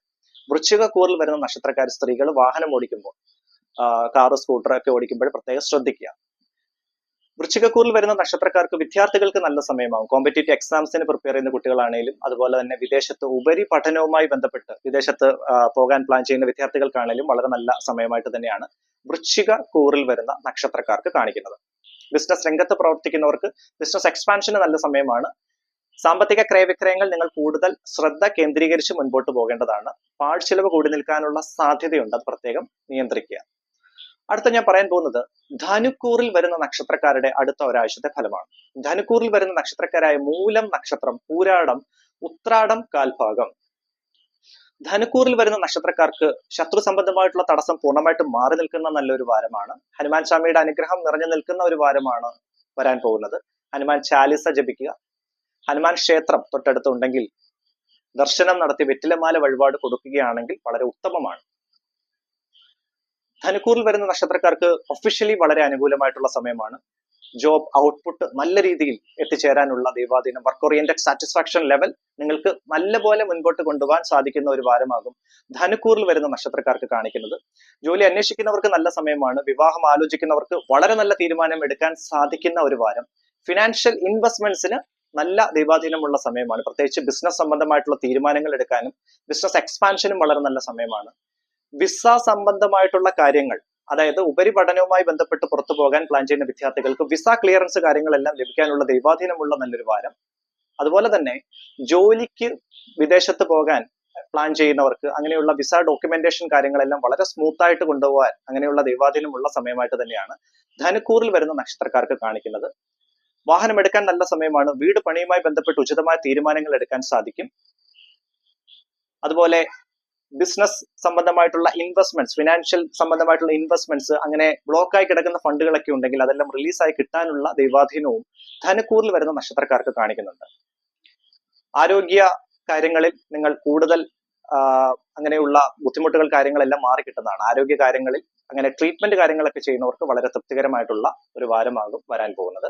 വൃശ്ചികക്കൂറിൽ വരുന്ന നക്ഷത്രക്കാർ സ്ത്രീകൾ വാഹനം ഓടിക്കുമ്പോൾ, കാറ്, സ്കൂട്ടർ ഒക്കെ ഓടിക്കുമ്പോൾ പ്രത്യേകം ശ്രദ്ധിക്കുക. വൃശ്ചികക്കൂറിൽ വരുന്ന നക്ഷത്രക്കാർക്ക് വിദ്യാർത്ഥികൾക്ക് നല്ല സമയമാകും. കോമ്പറ്റേറ്റീവ് എക്സാംസിന് പ്രിപ്പയർ ചെയ്യുന്ന കുട്ടികളാണെങ്കിലും, അതുപോലെ തന്നെ വിദേശത്ത് ഉപരിപഠനവുമായി ബന്ധപ്പെട്ട് വിദേശത്ത് പോകാൻ പ്ലാൻ ചെയ്യുന്ന വിദ്യാർത്ഥികൾക്കാണെങ്കിലും വളരെ നല്ല സമയമായിട്ട് തന്നെയാണ് വൃശ്ചികക്കൂറിൽ വരുന്ന നക്ഷത്രക്കാർക്ക് കാണിക്കുന്നത്. ബിസിനസ് രംഗത്ത് പ്രവർത്തിക്കുന്നവർക്ക് ബിസിനസ് എക്സ്പാൻഷന് നല്ല സമയമാണ്. സാമ്പത്തിക ക്രയവിക്രയങ്ങൾ നിങ്ങൾ കൂടുതൽ ശ്രദ്ധ കേന്ദ്രീകരിച്ച് മുൻപോട്ട് പോകേണ്ടതാണ്. പാഴ്ചെലവ് കൂടി നിൽക്കാനുള്ള സാധ്യതയുണ്ട്, അത് പ്രത്യേകം നിയന്ത്രിക്കുക. അടുത്ത ഞാൻ പറയാൻ പോകുന്നത് ധനുക്കൂറിൽ വരുന്ന നക്ഷത്രക്കാരുടെ അടുത്ത ഒരാഴ്ചത്തെ ഫലമാണ്. ധനുക്കൂറിൽ വരുന്ന നക്ഷത്രക്കാരായ മൂലം നക്ഷത്രം, പൂരാടം, ഉത്രാടം, കാൽഭാഗം. ധനുക്കൂറിൽ വരുന്ന നക്ഷത്രക്കാർക്ക് ശത്രു സംബന്ധമായിട്ടുള്ള തടസ്സം പൂർണ്ണമായിട്ടും മാറി നിൽക്കുന്ന നല്ലൊരു വാരമാണ്. ഹനുമാൻ സ്വാമിയുടെ അനുഗ്രഹം നിറഞ്ഞു നിൽക്കുന്ന ഒരു വാരമാണ് വരാൻ പോകുന്നത്. ഹനുമാൻ ചാലിസ ജപിക്കുക. ഹനുമാൻ ക്ഷേത്രം തൊട്ടടുത്തുണ്ടെങ്കിൽ ദർശനം നടത്തി വെറ്റിലമാല വഴിപാട് കൊടുക്കുകയാണെങ്കിൽ വളരെ ഉത്തമമാണ്. ധനുക്കൂറിൽ വരുന്ന നക്ഷത്രക്കാർക്ക് ഒഫീഷ്യലി വളരെ അനുകൂലമായിട്ടുള്ള സമയമാണ്. ജോബ് ഔട്ട്പുട്ട് നല്ല രീതിയിൽ എത്തിച്ചേരാനുള്ള ദൈവാധീനം, വർക്ക് ഓറിയന്റഡ് സാറ്റിസ്ഫാക്ഷൻ ലെവൽ നിങ്ങൾക്ക് നല്ലപോലെ മുൻപോട്ട് കൊണ്ടുപോകാൻ സാധിക്കുന്ന ഒരു വാരമാകും ധനുക്കൂറിൽ വരുന്ന നക്ഷത്രക്കാർക്ക് കാണിക്കുന്നത്. ജോലി അന്വേഷിക്കുന്നവർക്ക് നല്ല സമയമാണ്. വിവാഹം ആലോചിക്കുന്നവർക്ക് വളരെ നല്ല തീരുമാനം എടുക്കാൻ സാധിക്കുന്ന ഒരു വാരം. ഫിനാൻഷ്യൽ ഇൻവെസ്റ്റ്മെന്റ്സിന് നല്ല ദൈവാധീനമുള്ള സമയമാണ്. പ്രത്യേകിച്ച് ബിസിനസ് സംബന്ധമായിട്ടുള്ള തീരുമാനങ്ങൾ എടുക്കാനും ബിസിനസ് എക്സ്പാൻഷനും വളരെ നല്ല സമയമാണ്. വിസ സംബന്ധമായിട്ടുള്ള കാര്യങ്ങൾ, അതായത് ഉപരിപഠനവുമായി ബന്ധപ്പെട്ട് പുറത്തു പോകാൻ പ്ലാൻ ചെയ്യുന്ന വിദ്യാർത്ഥികൾക്ക് വിസ ക്ലിയറൻസ് കാര്യങ്ങളെല്ലാം ലഭിക്കാനുള്ള ദൈവാധീനമുള്ള നല്ലൊരു വാരം. അതുപോലെ തന്നെ ജോലിക്ക് വിദേശത്ത് പോകാൻ പ്ലാൻ ചെയ്യുന്നവർക്ക് അങ്ങനെയുള്ള വിസ ഡോക്യുമെന്റേഷൻ കാര്യങ്ങളെല്ലാം വളരെ സ്മൂത്ത് ആയിട്ട് കൊണ്ടുപോകാൻ അങ്ങനെയുള്ള ദൈവാധീനമുള്ള സമയമായിട്ട് തന്നെയാണ് ധനുക്കൂറിൽ വരുന്ന നക്ഷത്രക്കാർക്ക് കാണിക്കുന്നത്. വാഹനം എടുക്കാൻ നല്ല സമയമാണ്. വീട് പണിയുമായി ബന്ധപ്പെട്ട് ഉചിതമായ തീരുമാനങ്ങൾ എടുക്കാൻ സാധിക്കും. അതുപോലെ ബിസിനസ് സംബന്ധമായിട്ടുള്ള ഇൻവെസ്റ്റ്മെന്റ്സ്, ഫിനാൻഷ്യൽ സംബന്ധമായിട്ടുള്ള ഇൻവെസ്റ്റ്മെന്റ്സ്, അങ്ങനെ ബ്ലോക്കായി കിടക്കുന്ന ഫണ്ടുകളൊക്കെ ഉണ്ടെങ്കിൽ അതെല്ലാം റിലീസായി കിട്ടാനുള്ള ദൈവാധീനവും ധനുക്കൂറിൽ വരുന്ന നക്ഷത്രക്കാർക്ക് കാണിക്കുന്നുണ്ട്. ആരോഗ്യ കാര്യങ്ങളിൽ നിങ്ങൾ കൂടുതൽ അങ്ങനെയുള്ള ബുദ്ധിമുട്ടുകൾ കാര്യങ്ങളെല്ലാം മാറി കിട്ടുന്നതാണ്. ആരോഗ്യ കാര്യങ്ങളിൽ അങ്ങനെ ട്രീറ്റ്മെന്റ് കാര്യങ്ങളൊക്കെ ചെയ്യുന്നവർക്ക് വളരെ തൃപ്തികരമായിട്ടുള്ള ഒരു വാരമാകും വരാൻ പോകുന്നത്.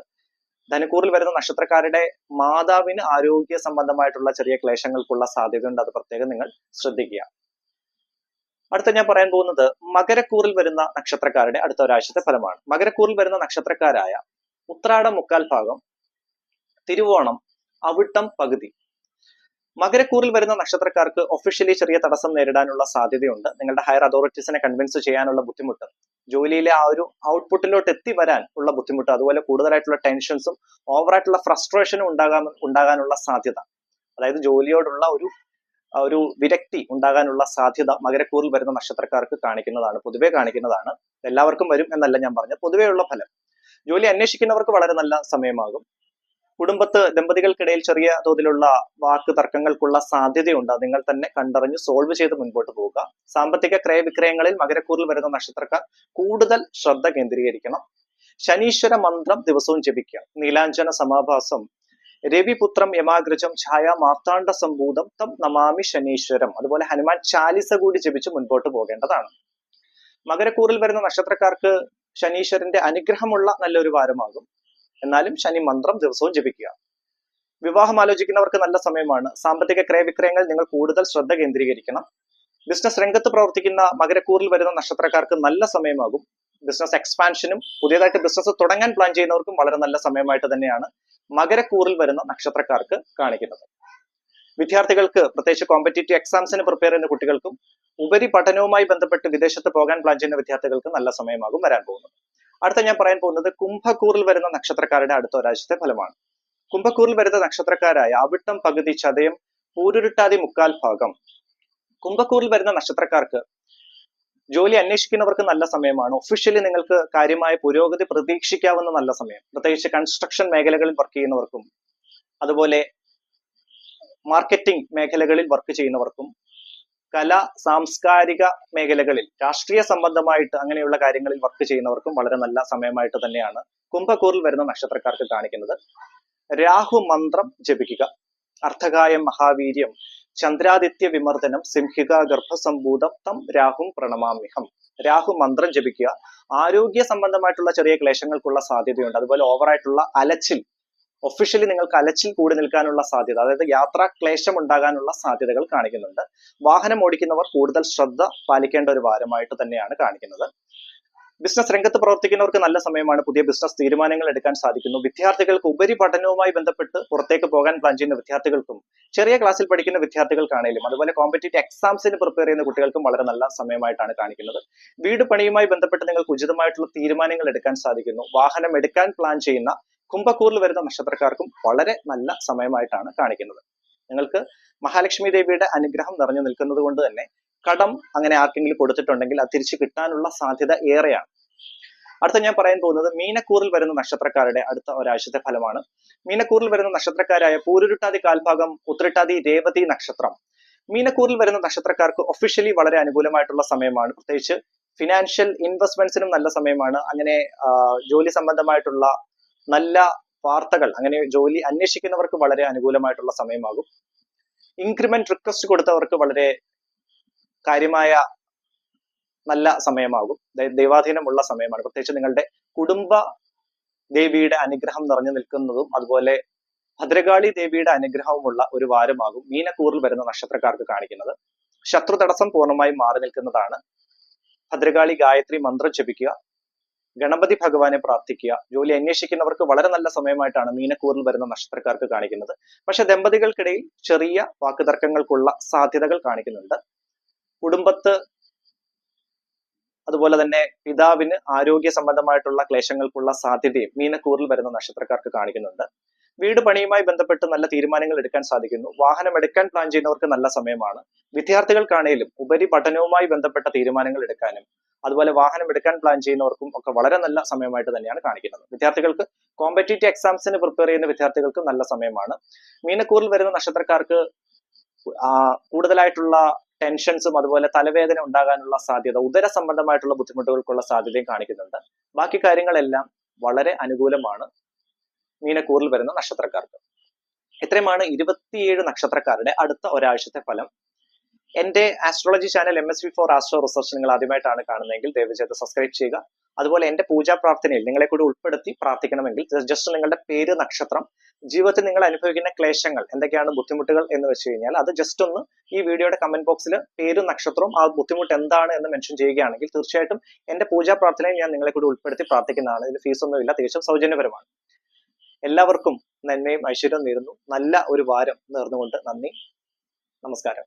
ധനുക്കൂറിൽ വരുന്ന നക്ഷത്രക്കാരുടെ മാതാവിന് ആരോഗ്യ സംബന്ധമായിട്ടുള്ള ചെറിയ ക്ലേശങ്ങൾക്കുള്ള സാധ്യതയുണ്ട്, അത് പ്രത്യേകം നിങ്ങൾ ശ്രദ്ധിക്കുക. അടുത്ത ഞാൻ പറയാൻ പോകുന്നത് മകരക്കൂറിൽ വരുന്ന നക്ഷത്രക്കാരുടെ അടുത്ത ഒരാഴ്ചത്തെ ഫലമാണ്. മകരക്കൂറിൽ വരുന്ന നക്ഷത്രക്കാരായ ഉത്രാടം മുക്കാൽ ഭാഗം, തിരുവോണം, അവിട്ടം പകുതി. മകരക്കൂറിൽ വരുന്ന നക്ഷത്രക്കാർക്ക് ഒഫീഷ്യലി ചെറിയ തടസ്സം നേരിടാനുള്ള സാധ്യതയുണ്ട്. നിങ്ങളുടെ ഹയർ അതോറിറ്റീസിനെ കൺവിൻസ് ചെയ്യാനുള്ള ബുദ്ധിമുട്ട്, ജോലിയിലെ ആ ഒരു ഔട്ട്പുട്ടിലോട്ട് എത്തി വരാൻ ഉള്ള ബുദ്ധിമുട്ട്, അതുപോലെ കൂടുതലായിട്ടുള്ള ടെൻഷൻസും ഓവറായിട്ടുള്ള ഫ്രസ്ട്രേഷനും ഉണ്ടാകാനുള്ള സാധ്യത, അതായത് ജോലിയോടുള്ള ഒരു വിരക്തി ഉണ്ടാകാനുള്ള സാധ്യത മകരക്കൂറിൽ വരുന്ന നക്ഷത്രക്കാർക്ക് കാണിക്കുന്നതാണ്, പൊതുവെ കാണിക്കുന്നതാണ്. എല്ലാവർക്കും വരും എന്നല്ല ഞാൻ പറഞ്ഞത്, പൊതുവെയുള്ള ഫലം. ജോലി അന്വേഷിക്കുന്നവർക്ക് വളരെ നല്ല സമയമാകും. കുടുംബത്ത് ദമ്പതികൾക്കിടയിൽ ചെറിയ തോതിലുള്ള വാക്ക് തർക്കങ്ങൾക്കുള്ള സാധ്യതയുണ്ട്. നിങ്ങൾ തന്നെ കണ്ടറിഞ്ഞ് സോൾവ് ചെയ്ത് മുൻപോട്ട് പോവുക. സാമ്പത്തിക ക്രയവിക്രയങ്ങളിൽ മകരക്കൂറിൽ വരുന്ന നക്ഷത്രക്കാർ കൂടുതൽ ശ്രദ്ധ കേന്ദ്രീകരിക്കണം. ശനീശ്വര മന്ത്രം ദിവസവും ജപിക്കുക. നീലാഞ്ജന സമാഭാസം, രവിപുത്രം യമാഗ്രജം ഛായ മാർത്താണ്ഡ സംഭൂതം തം നമാമി ശനീശ്വരം. അതുപോലെ ഹനുമാൻ ചാലിസ കൂടി ജപിച്ച് മുൻപോട്ട് പോകേണ്ടതാണ്. മകരക്കൂറിൽ വരുന്ന നക്ഷത്രക്കാർക്ക് ശനീശ്വരന്റെ അനുഗ്രഹമുള്ള നല്ലൊരു വാരമാകും. എന്നാലും ശനി മന്ത്രം ദിവസവും ജപിക്കുക. വിവാഹം ആലോചിക്കുന്നവർക്ക് നല്ല സമയമാണ്. സാമ്പത്തിക ക്രയവിക്രയങ്ങൾ നിങ്ങൾ കൂടുതൽ ശ്രദ്ധ കേന്ദ്രീകരിക്കണം. ബിസിനസ് രംഗത്ത് പ്രവർത്തിക്കുന്ന മകരക്കൂറിൽ വരുന്ന നക്ഷത്രക്കാർക്ക് നല്ല സമയമാകും. ബിസിനസ് എക്സ്പാൻഷനും പുതിയതായിട്ട് ബിസിനസ് തുടങ്ങാൻ പ്ലാൻ ചെയ്യുന്നവർക്കും വളരെ നല്ല സമയമായിട്ട് തന്നെയാണ് മകരക്കൂറിൽ വരുന്ന നക്ഷത്രക്കാർക്ക് കാണിക്കുന്നത്. വിദ്യാർത്ഥികൾക്ക്, പ്രത്യേകിച്ച് കോമ്പറ്റേറ്റീവ് എക്സാംസിന് പ്രിപ്പയർ ചെയ്യുന്ന കുട്ടികൾക്കും ഉപരിപഠനവുമായി ബന്ധപ്പെട്ട് വിദേശത്ത് പോകാൻ പ്ലാൻ ചെയ്യുന്ന വിദ്യാർത്ഥികൾക്ക് നല്ല സമയമാകും വരാൻ പോകുന്നത്. അടുത്ത ഞാൻ പറയാൻ പോകുന്നത് കുംഭക്കൂറിൽ വരുന്ന നക്ഷത്രക്കാരുടെ അടുത്ത ഒരാഴ്ചത്തെ ഫലമാണ്. കുംഭക്കൂറിൽ വരുന്ന നക്ഷത്രക്കാരായ അവിട്ടം, പകുതി, ചതയം, പൂരുരുട്ടാതി, മുക്കാൽ ഭാഗം. കുംഭക്കൂറിൽ വരുന്ന നക്ഷത്രക്കാർക്ക് ജോലി അന്വേഷിക്കുന്നവർക്ക് നല്ല സമയമാണ്. ഒഫീഷ്യലി നിങ്ങൾക്ക് കാര്യമായ പുരോഗതി പ്രതീക്ഷിക്കാവുന്ന നല്ല സമയം. പ്രത്യേകിച്ച് കൺസ്ട്രക്ഷൻ മേഖലകളിൽ വർക്ക് ചെയ്യുന്നവർക്കും അതുപോലെ മാർക്കറ്റിംഗ് മേഖലകളിൽ വർക്ക് ചെയ്യുന്നവർക്കും കല, സാംസ്കാരിക മേഖലകളിൽ, രാഷ്ട്രീയ സംബന്ധമായിട്ട് അങ്ങനെയുള്ള കാര്യങ്ങളിൽ വർക്ക് ചെയ്യുന്നവർക്കും വളരെ നല്ല സമയമായിട്ട് തന്നെയാണ് കുംഭക്കൂറിൽ വരുന്ന നക്ഷത്രക്കാർക്ക് കാണിക്കുന്നത്. രാഹു മന്ത്രം ജപിക്കുക. അർത്ഥകായം മഹാവീര്യം, ചന്ദ്രാദിത്യ വിമർദ്ദനം, സിംഹിക ഗർഭസംഭൂതം തം രാഹും പ്രണമാമ്യഹം. രാഹു മന്ത്രം ജപിക്കുക. ആരോഗ്യ സംബന്ധമായിട്ടുള്ള ചെറിയ ക്ലേശങ്ങൾക്കുള്ള സാധ്യതയുണ്ട്. അതുപോലെ ഓവറായിട്ടുള്ള അലച്ചിൽ, ഒഫീഷ്യലി നിങ്ങൾക്ക് അലച്ചിൽ കൂടി നിൽക്കാനുള്ള സാധ്യത, അതായത് യാത്രാ ക്ലേശം ഉണ്ടാകാനുള്ള സാധ്യതകൾ കാണിക്കുന്നുണ്ട്. വാഹനം ഓടിക്കുന്നവർ കൂടുതൽ ശ്രദ്ധ പാലിക്കേണ്ട ഒരു വാരമായിട്ട് തന്നെയാണ് കാണിക്കുന്നത്. ബിസിനസ് രംഗത്ത് പ്രവർത്തിക്കുന്നവർക്ക് നല്ല സമയമാണ്. പുതിയ ബിസിനസ് തീരുമാനങ്ങൾ എടുക്കാൻ സാധിക്കുന്നു. വിദ്യാർത്ഥികൾക്ക് ഉപരിപഠനവുമായി ബന്ധപ്പെട്ട് പുറത്തേക്ക് പോകാൻ പ്ലാൻ ചെയ്യുന്ന വിദ്യാർത്ഥികൾക്കും ചെറിയ ക്ലാസ്സിൽ പഠിക്കുന്ന വിദ്യാർത്ഥികൾക്കാണെങ്കിലും അതുപോലെ കോമ്പറ്റേറ്റീവ് എക്സാംസിന് പ്രിപ്പയർ ചെയ്യുന്ന കുട്ടികൾക്കും വളരെ നല്ല സമയമായിട്ടാണ് കാണിക്കുന്നത്. വീട് പണിയുമായി ബന്ധപ്പെട്ട് നിങ്ങൾക്ക് ഉചിതമായിട്ടുള്ള തീരുമാനങ്ങൾ എടുക്കാൻ സാധിക്കുന്നു. വാഹനം എടുക്കാൻ പ്ലാൻ ചെയ്യുന്ന കുംഭക്കൂറിൽ വരുന്ന നക്ഷത്രക്കാർക്കും വളരെ നല്ല സമയമായിട്ടാണ് കാണിക്കുന്നത്. നിങ്ങൾക്ക് മഹാലക്ഷ്മി ദേവിയുടെ അനുഗ്രഹം നിറഞ്ഞു നിൽക്കുന്നത് കൊണ്ട് തന്നെ കടം അങ്ങനെ ആർക്കെങ്കിലും കൊടുത്തിട്ടുണ്ടെങ്കിൽ അത് തിരിച്ചു കിട്ടാനുള്ള സാധ്യത ഏറെയാണ്. അടുത്ത ഞാൻ പറയാൻ പോകുന്നത് മീനക്കൂറിൽ വരുന്ന നക്ഷത്രക്കാരുടെ അടുത്ത ഒരാഴ്ചത്തെ ഫലമാണ്. മീനക്കൂറിൽ വരുന്ന നക്ഷത്രക്കാരായ പൂരുരുട്ടാതി, കാൽഭാഗം, ഉത്രട്ടാതി, രേവതി നക്ഷത്രം. മീനക്കൂറിൽ വരുന്ന നക്ഷത്രക്കാർക്ക് ഒഫീഷ്യലി വളരെ അനുകൂലമായിട്ടുള്ള സമയമാണ്. പ്രത്യേകിച്ച് ഫിനാൻഷ്യൽ ഇൻവെസ്റ്റ്മെന്റ്സിനും നല്ല സമയമാണ്. അങ്ങനെ ജോലി സംബന്ധമായിട്ടുള്ള നല്ല വാർത്തകൾ, അങ്ങനെ ജോലി അന്വേഷിക്കുന്നവർക്ക് വളരെ അനുകൂലമായിട്ടുള്ള സമയമാകും. ഇൻക്രിമെന്റ് റിക്വസ്റ്റ് കൊടുത്തവർക്ക് വളരെ കാര്യമായ നല്ല സമയമാകും. ദൈവാധീനമുള്ള സമയമാണ്. പ്രത്യേകിച്ച് നിങ്ങളുടെ കുടുംബ ദേവിയുടെ അനുഗ്രഹം നിറഞ്ഞു നിൽക്കുന്നതും അതുപോലെ ഭദ്രകാളി ദേവിയുടെ അനുഗ്രഹവുമുള്ള ഒരു വാരമാകും മീനക്കൂറിൽ വരുന്ന നക്ഷത്രക്കാർക്ക് കാണിക്കുന്നത്. ശത്രു തടസ്സം പൂർണ്ണമായും മാറി നിൽക്കുന്നതാണ്. ഭദ്രകാളി ഗായത്രി മന്ത്രം ജപിക്കുക. ഗണപതി ഭഗവാനെ പ്രാർത്ഥിക്കുക. ജോലി അന്വേഷിക്കുന്നവർക്ക് വളരെ നല്ല സമയമായിട്ടാണ് മീനക്കൂറിൽ വരുന്ന നക്ഷത്രക്കാർക്ക് കാണിക്കുന്നത്. പക്ഷെ ദമ്പതികൾക്കിടയിൽ ചെറിയ വാക്കുതർക്കങ്ങൾക്കുള്ള സാധ്യതകൾ കാണിക്കുന്നുണ്ട്. കുടുംബത്ത് അതുപോലെ തന്നെ പിതാവിന് ആരോഗ്യ സംബന്ധമായിട്ടുള്ള ക്ലേശങ്ങൾക്കുള്ള സാധ്യതയും മീനക്കൂറിൽ വരുന്ന നക്ഷത്രക്കാർക്ക് കാണിക്കുന്നുണ്ട്. വീട് പണിയുമായി ബന്ധപ്പെട്ട് നല്ല തീരുമാനങ്ങൾ എടുക്കാൻ സാധിക്കുന്നു. വാഹനം എടുക്കാൻ പ്ലാൻ ചെയ്യുന്നവർക്ക് നല്ല സമയമാണ്. വിദ്യാർത്ഥികൾക്കാണേലും ഉപരിപഠനവുമായി ബന്ധപ്പെട്ട തീരുമാനങ്ങൾ എടുക്കാനും അതുപോലെ വാഹനം എടുക്കാൻ പ്ലാൻ ചെയ്യുന്നവർക്കും ഒക്കെ വളരെ നല്ല സമയമായിട്ട് തന്നെയാണ് കാണിക്കുന്നത്. വിദ്യാർത്ഥികൾക്ക് കോമ്പറ്റേറ്റീവ് എക്സാംസിന് പ്രിപ്പയർ ചെയ്യുന്ന വിദ്യാർത്ഥികൾക്ക് നല്ല സമയമാണ്. മീനക്കൂറിൽ വരുന്ന നക്ഷത്രക്കാർക്ക് കൂടുതലായിട്ടുള്ള ടെൻഷൻസും അതുപോലെ തലവേദന ഉണ്ടാകാനുള്ള സാധ്യത, ഉദര സംബന്ധമായിട്ടുള്ള ബുദ്ധിമുട്ടുകൾക്കുള്ള സാധ്യതയും കാണിക്കുന്നുണ്ട്. ബാക്കി കാര്യങ്ങളെല്ലാം വളരെ അനുകൂലമാണ് മീനക്കൂറിൽ വരുന്ന നക്ഷത്രക്കാർക്ക്. ഇത്രയുമാണ് 27 നക്ഷത്രക്കാരുടെ അടുത്ത ഒരാഴ്ചത്തെ ഫലം. എന്റെ astrology channel MSV4 astro research നിങ്ങൾ ആദ്യമായിട്ടാണ് കാണുന്നതെങ്കിൽ ദയവ് ചെയ്ത് സബ്സ്ക്രൈബ് ചെയ്യുക. അതുപോലെ എന്റെ പൂജാ പ്രാർത്ഥനയിൽ നിങ്ങളെ കൂടി ഉൾപ്പെടുത്തി പ്രാർത്ഥിക്കണമെങ്കിൽ ജസ്റ്റ് നിങ്ങളുടെ പേര്, നക്ഷത്രം, ജീവിതത്തിൽ നിങ്ങൾ അനുഭവിക്കുന്ന ക്ലേശങ്ങൾ എന്തൊക്കെയാണ്, ബുദ്ധിമുട്ടുകൾ എന്ന് വെച്ച് കഴിഞ്ഞാൽ അത് ജസ്റ്റ് ഒന്ന് ഈ വീഡിയോയുടെ കമന്റ് ബോക്സിൽ പേരും നക്ഷത്രവും ആ ബുദ്ധിമുട്ട് എന്താണ് എന്ന് മെൻഷൻ ചെയ്യുകയാണെങ്കിൽ തീർച്ചയായിട്ടും എന്റെ പൂജാ പ്രാർത്ഥനയിൽ ഞാൻ നിങ്ങളെ കൂടി ഉൾപ്പെടുത്തി പ്രാർത്ഥിക്കുന്നതാണ്. ഇതിന് ഫീസൊന്നുമില്ല, തികച്ചും സൗജന്യപരമാണ്. എല്ലാവർക്കും നന്മയും ഐശ്വര്യവും നേരുന്നു. നല്ല ഒരു വാരം നേർന്നുകൊണ്ട് നന്ദി, നമസ്കാരം.